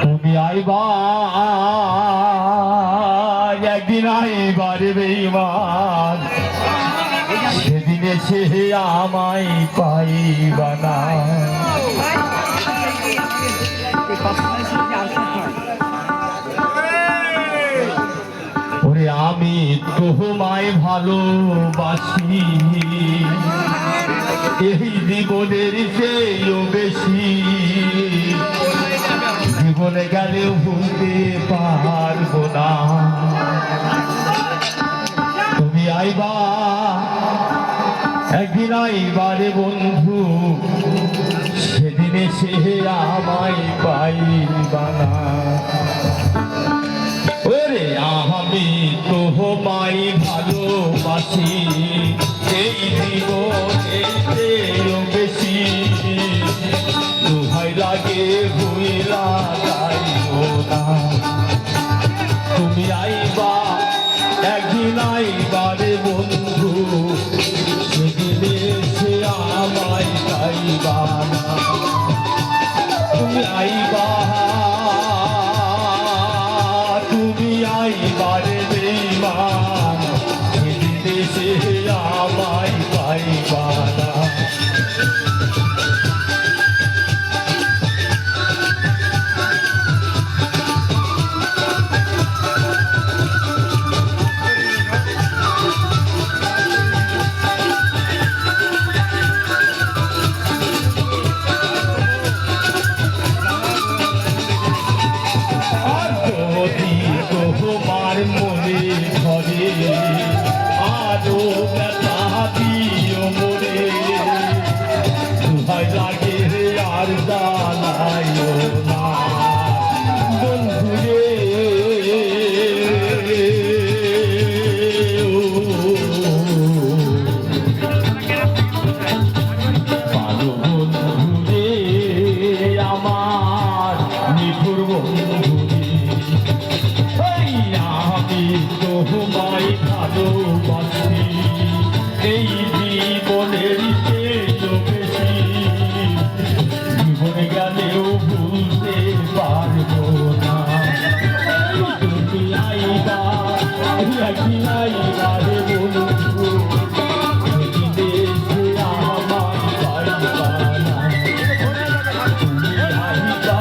তুমি আইবা একদিন আইবারে বেঈমান, সেদিন এসে আমায় পাইবা না। ওরে আমি তোমায় ভালোবাসি, এই জীবনের চেয়েও বেশি, জীবনে গেলেও ভুলতে পারবো না। তুমি আইবা একদিন আইবারে বন্ধু, সেদিন এসে আমায় পাইবা না। ওরে আমি তোমায় ভালোবাসি, এই জীবনের চেয়েও বেশি, দোহাই লাগে ভুইলা যাইও না। তুমি আইবা একদিন আইবারে বন্ধু, সেদিন এসে আমায় পাইবা না। তুমি আইবা, তুমি আইবারে বেঈমান, সেদিন এসে আমায় পাইবা না। তোমার মনে ধরে আরো ব্যথা দিও মরে, ভয় লাগে আর জানাইও না বন্ধুরে। ভালো বন্ধুরে আমার নিঠুর বন্ধুরে, আমি তোমায় ভালোবাসি, এই জীবনের চেয়েও বেশি, জীবনে গেলেও ভুলতে পারবো না। তুমি আইবা একদিন আইবারে বন্ধু, সেদিন এসে আমায় পাইবা না। তুমি আইবা,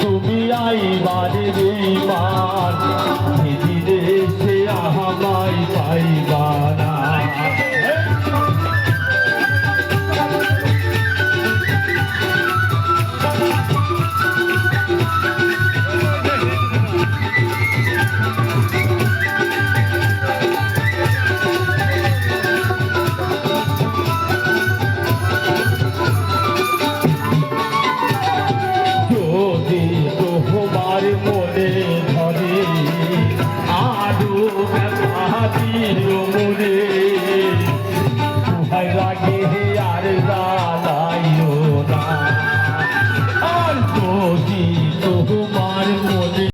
তুমি আইবারে বেঈমান, সেদিন এসে আমায় পাইবা না। যদি তোমার মনে ধরে আরো ব্যথা দিও মরে,